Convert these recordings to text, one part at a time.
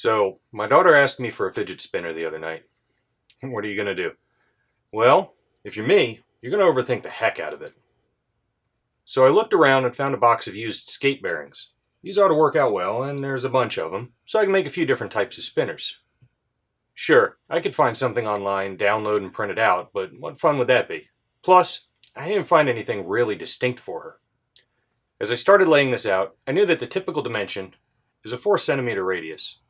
So, my daughter asked me for a fidget spinner the other night. What are you going to do? Well, if you're me, you're going to overthink the heck out of it. So I looked around and found a box of used skate bearings. These ought to work out well, and there's a bunch of them, so I can make a few different types of spinners. Sure, I could find something online, download and print it out, but what fun would that be? Plus, I didn't find anything really distinct for her. As I started laying this out, I knew that the typical dimension is a 4 centimeter radius.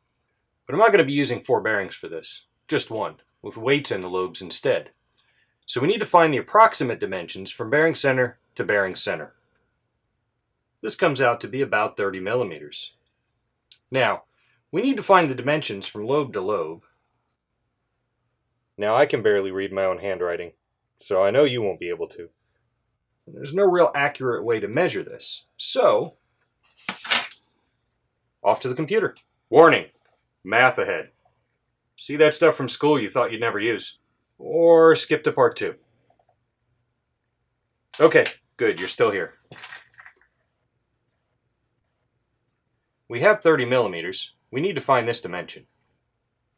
But I'm not going to be using 4 bearings for this, just one, with weights in the lobes instead. So we need to find the approximate dimensions from bearing center to bearing center. This comes out to be about 30 millimeters. Now, we need to find the dimensions from lobe to lobe. Now, I can barely read my own handwriting, so I know you won't be able to. There's no real accurate way to measure this, so off to the computer. Warning! Math ahead. See that stuff from school you thought you'd never use? Or skip to part 2. Okay, good, you're still here. We have 30 millimeters. We need to find this dimension.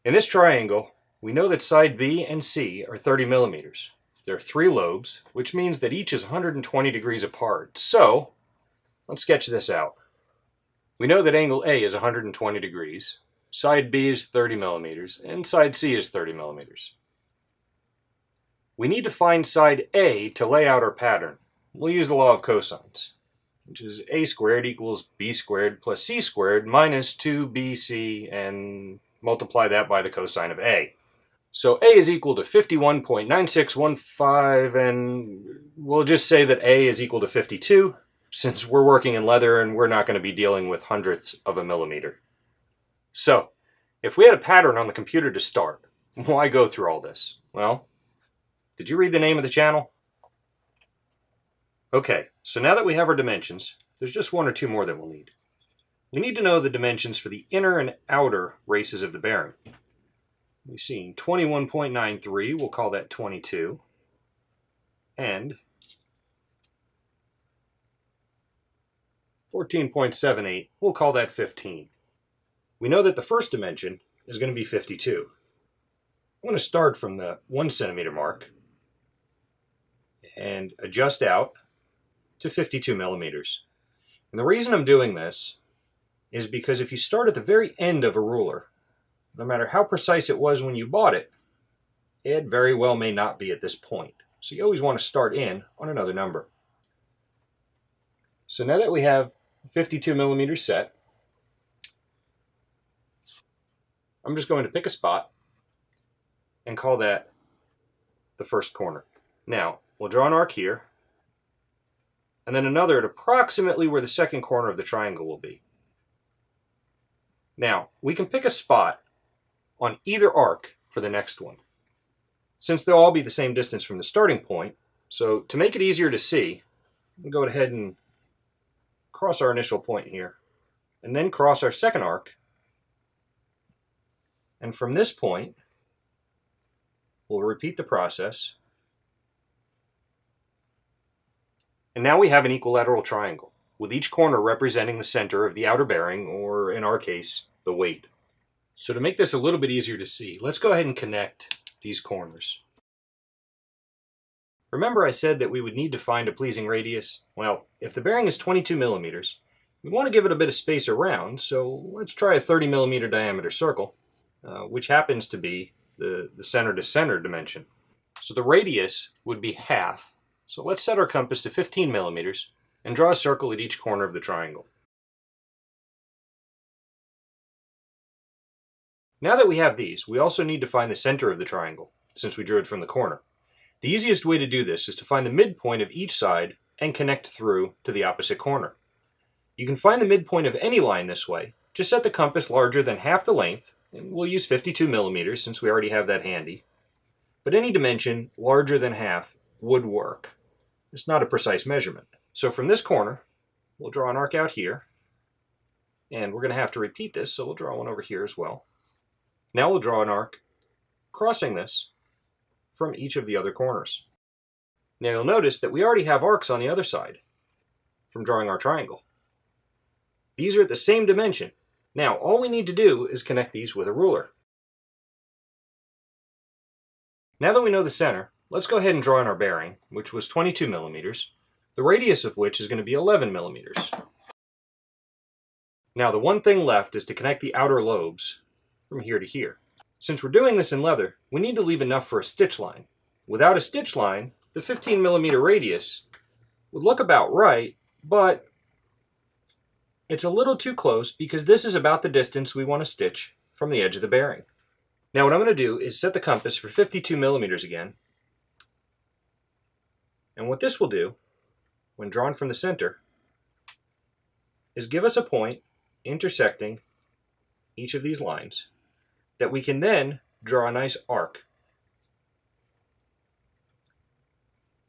In this triangle, we know that side B and C are 30 millimeters. There are 3 lobes, which means that each is 120 degrees apart. So, let's sketch this out. We know that angle A is 120 degrees. Side B is 30 millimeters, and side C is 30 millimeters. We need to find side A to lay out our pattern. We'll use the law of cosines, which is a squared equals b squared plus c squared minus 2bc, and multiply that by the cosine of A. So A is equal to 51.9615, and we'll just say that A is equal to 52, since we're working in leather and we're not going to be dealing with hundredths of a millimeter. So, if we had a pattern on the computer to start, why go through all this? Well, did you read the name of the channel? Okay, so now that we have our dimensions, there's just 1 or 2 more that we'll need. We need to know the dimensions for the inner and outer races of the bearing. We've seen 21.93, we'll call that 22, and 14.78, we'll call that 15. We know that the first dimension is going to be 52. I'm going to start from the 1 centimeter mark and adjust out to 52 millimeters. And the reason I'm doing this is because if you start at the very end of a ruler, no matter how precise it was when you bought it, it very well may not be at this point. So you always want to start in on another number. So now that we have 52 millimeters set, I'm just going to pick a spot and call that the first corner. Now, we'll draw an arc here, and then another at approximately where the second corner of the triangle will be. Now, we can pick a spot on either arc for the next one, since they'll all be the same distance from the starting point. So to make it easier to see, we'll go ahead and cross our initial point here, and then cross our second arc. And from this point, we'll repeat the process. And now we have an equilateral triangle, with each corner representing the center of the outer bearing, or in our case, the weight. So to make this a little bit easier to see, let's go ahead and connect these corners. Remember I said that we would need to find a pleasing radius? Well, if the bearing is 22 millimeters, we want to give it a bit of space around, so let's try a 30 millimeter diameter circle, which happens to be the center to center dimension. So the radius would be half. So let's set our compass to 15 millimeters and draw a circle at each corner of the triangle. Now that we have these, we also need to find the center of the triangle, since we drew it from the corner. The easiest way to do this is to find the midpoint of each side and connect through to the opposite corner. You can find the midpoint of any line this way. Just set the compass larger than half the length, and we'll use 52 millimeters since we already have that handy. But any dimension larger than half would work. It's not a precise measurement. So from this corner, we'll draw an arc out here, and we're going to have to repeat this, so we'll draw one over here as well. Now we'll draw an arc crossing this from each of the other corners. Now you'll notice that we already have arcs on the other side from drawing our triangle. These are at the same dimension, Now, all we need to do is connect these with a ruler. Now that we know the center, let's go ahead and draw in our bearing, which was 22 millimeters, the radius of which is going to be 11 millimeters. Now, the one thing left is to connect the outer lobes from here to here. Since we're doing this in leather, we need to leave enough for a stitch line. Without a stitch line, the 15 millimeter radius would look about right, but it's a little too close because this is about the distance we want to stitch from the edge of the bearing. Now what I'm going to do is set the compass for 52 millimeters again. And what this will do, when drawn from the center, is give us a point intersecting each of these lines that we can then draw a nice arc.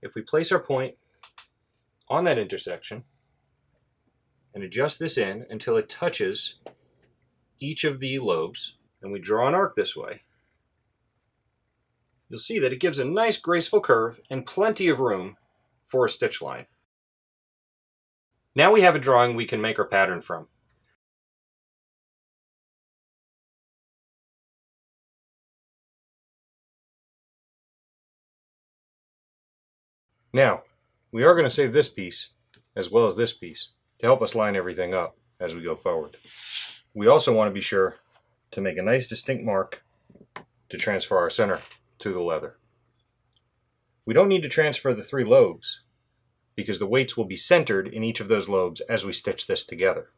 If we place our point on that intersection and adjust this in until it touches each of the lobes, and we draw an arc this way, you'll see that it gives a nice graceful curve and plenty of room for a stitch line. Now we have a drawing we can make our pattern from. Now, we are going to save this piece as well as this piece to help us line everything up as we go forward. We also want to be sure to make a nice distinct mark to transfer our center to the leather. We don't need to transfer the 3 lobes because the weights will be centered in each of those lobes as we stitch this together.